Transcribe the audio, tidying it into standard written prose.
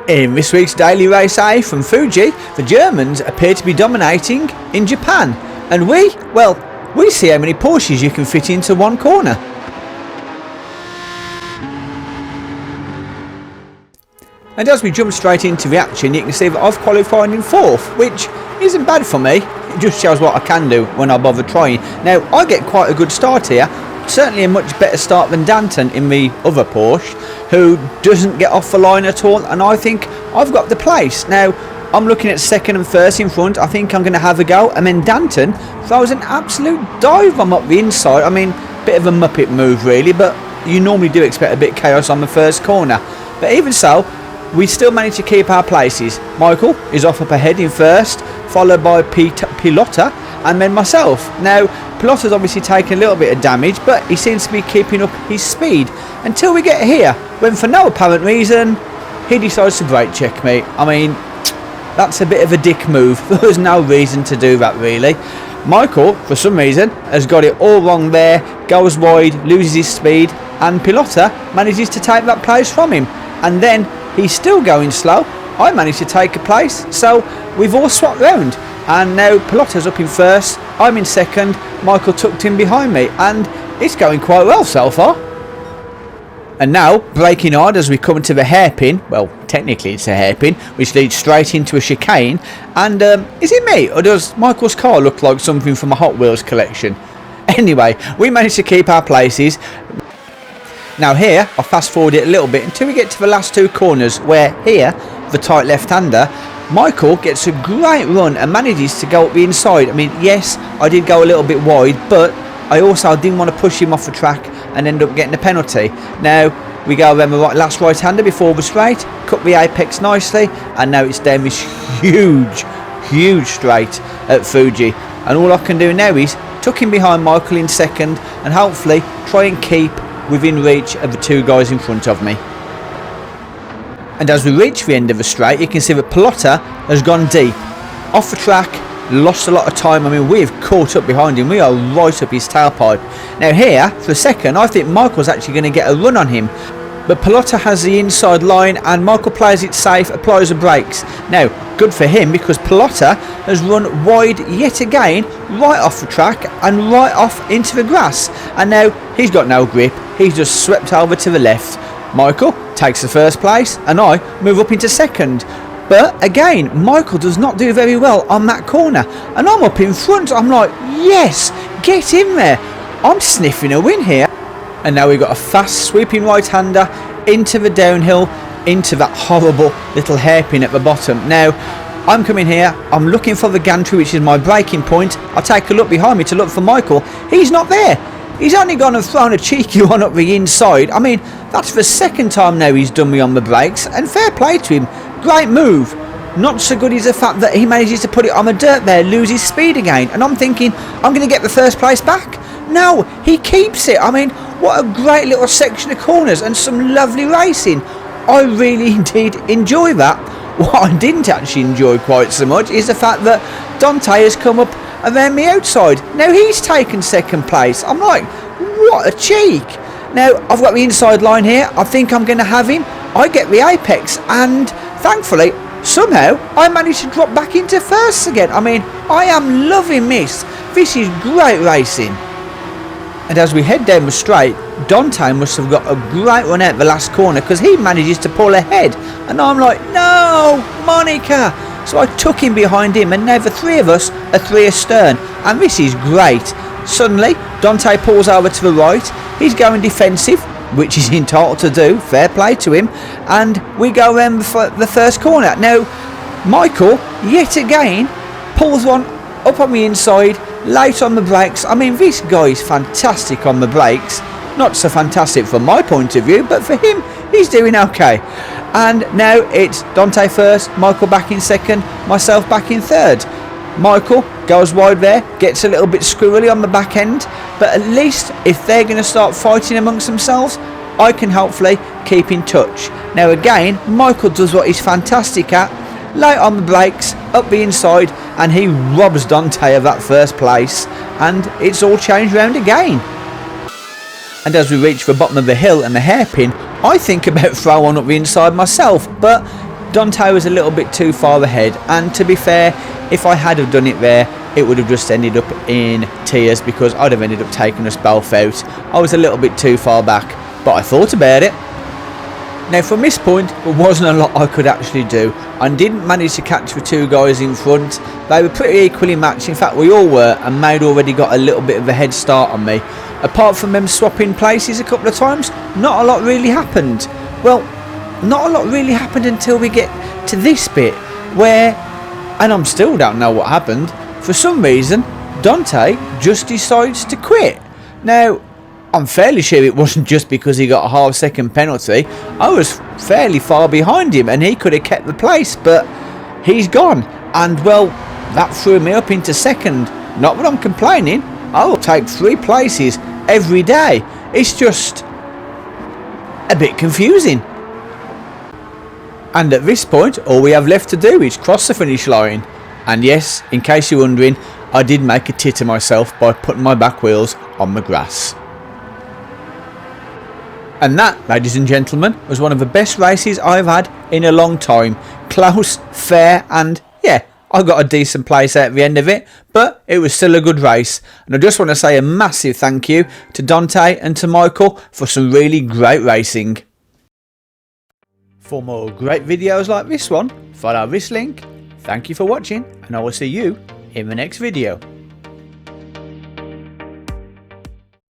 In this week's Daily Race A from Fuji, the Germans appear to be dominating in Japan, and we see how many Porsches you can fit into one corner. And as we jump straight into the action, you can see that I've qualified in 4th, which isn't bad for me. It just shows what I can do when I bother trying. Now, I get quite a good start here. Certainly a much better start than Danton in the other Porsche, who doesn't get off the line at all, and I think I've got the place. Now, I'm looking at 2nd and 1st in front. I think I'm going to have a go, and then Danton throws an absolute dive bomb up the inside. I mean, bit of a Muppet move really, but you normally do expect a bit of chaos on the first corner. But even so, we still manage to keep our places. Michael is off up ahead in 1st, followed by Pilotta, and then myself. Now, Pilotta's obviously taken a little bit of damage, but he seems to be keeping up his speed until we get here, when for no apparent reason, he decides to brake check me. I mean, that's a bit of a dick move. There was no reason to do that really. Michael, for some reason, has got it all wrong there, goes wide, loses his speed, and Pilotta manages to take that place from him. And then he's still going slow. I managed to take a place, so we've all swapped round. And now Pilotta's up in 1st, I'm in 2nd, Michael tucked in behind me, and it's going quite well so far. And now, braking hard as we come to the hairpin, well, technically it's a hairpin, which leads straight into a chicane, and is it me, or does Michael's car look like something from a Hot Wheels collection? Anyway, we managed to keep our places. Now here, I'll fast forward it a little bit until we get to the last 2 corners, where here, the tight left-hander, Michael gets a great run and manages to go up the inside. I mean, yes, I did go a little bit wide, but I also didn't want to push him off the track and end up getting a penalty. Now, we go around the last right-hander before the straight, cut the apex nicely, and now it's down this huge straight at Fuji. And all I can do now is tuck in behind Michael in 2nd and hopefully try and keep within reach of the 2 guys in front of me. And as we reach the end of the straight, you can see that Pilotta has gone deep. Off the track, lost a lot of time. I mean, we've caught up behind him. We are right up his tailpipe. Now here, for a second, I think Michael's actually going to get a run on him. But Pilotta has the inside line and Michael plays it safe, applies the brakes. Now, good for him because Pilotta has run wide yet again, right off the track and right off into the grass. And now he's got no grip. He's just swept over to the left. Michael takes the 1st place and I move up into 2nd. But again, Michael does not do very well on that corner. And I'm up in front. I'm like, yes, get in there. I'm sniffing a win here. And now we've got a fast sweeping right-hander into the downhill, into that horrible little hairpin at the bottom. Now, I'm coming here, I'm looking for the gantry, which is my braking point. I take a look behind me to look for Michael. He's not there. He's only gone and thrown a cheeky one up the inside. I mean, that's the 2nd time now he's done me on the brakes, and fair play to him. Great move. Not so good is the fact that he manages to put it on the dirt there, lose his speed again, and I'm thinking, I'm going to get the 1st place back. No, he keeps it. I mean, what a great little section of corners and some lovely racing. I really did enjoy that. What I didn't actually enjoy quite so much is the fact that Dante has come up around the outside. Now he's taken 2nd place. I'm like, what a cheek. Now I've got the inside line here. I think I'm going to have him. I get the apex and thankfully somehow I managed to drop back into 1st again. I mean, I am loving this. This is great racing. And as we head down the straight, Dante must have got a great run out the last corner because he manages to pull ahead. And I'm like, no, Monica. So I took him behind him and now the 3 of us are 3 astern. And this is great. Suddenly, Dante pulls over to the right. He's going defensive, which he's entitled to do. Fair play to him. And we go around the 1st corner. Now, Michael, yet again, pulls one up on the inside, late on the brakes. I mean, this guy is fantastic on the brakes. Not so fantastic from my point of view, but for him, he's doing okay. And now it's Dante 1st, Michael back in 2nd, myself back in 3rd. Michael goes wide there, gets a little bit squirrely on the back end, but at least if they're going to start fighting amongst themselves, I can hopefully keep in touch. Now again, Michael does what he's fantastic at, late on the brakes, up the inside, and he robs Dante of that 1st place, and it's all changed round again. And as we reach the bottom of the hill and the hairpin, I think about throwing one up the inside myself, but Dante was a little bit too far ahead, and to be fair, if I had have done it there, it would have just ended up in tears because I'd have ended up taking us both out. I was a little bit too far back, but I thought about it. Now from this point, there wasn't a lot I could actually do. I didn't manage to catch the two guys in front. They were pretty equally matched, in fact we all were, and Maid already got a little bit of a head start on me. Apart from them swapping places a couple of times, not a lot really happened. Well, not a lot really happened until we get to this bit where, and I still don't know what happened, for some reason Dante just decides to quit. Now I'm fairly sure it wasn't just because he got a half-second penalty. I was fairly far behind him and he could have kept the place, but he's gone. And well, that threw me up into second. Not that I'm complaining, I will take 3 places every day. It's just a bit confusing. And at this point, all we have left to do is cross the finish line. And yes, in case you're wondering, I did make a tit of myself by putting my back wheels on the grass. And that, ladies and gentlemen, was one of the best races I've had in a long time. Close, fair, and yeah, I got a decent place out at the end of it, but it was still a good race. And I just want to say a massive thank you to Dante and to Michael for some really great racing. For more great videos like this one, follow this link. Thank you for watching, and I will see you in the next video.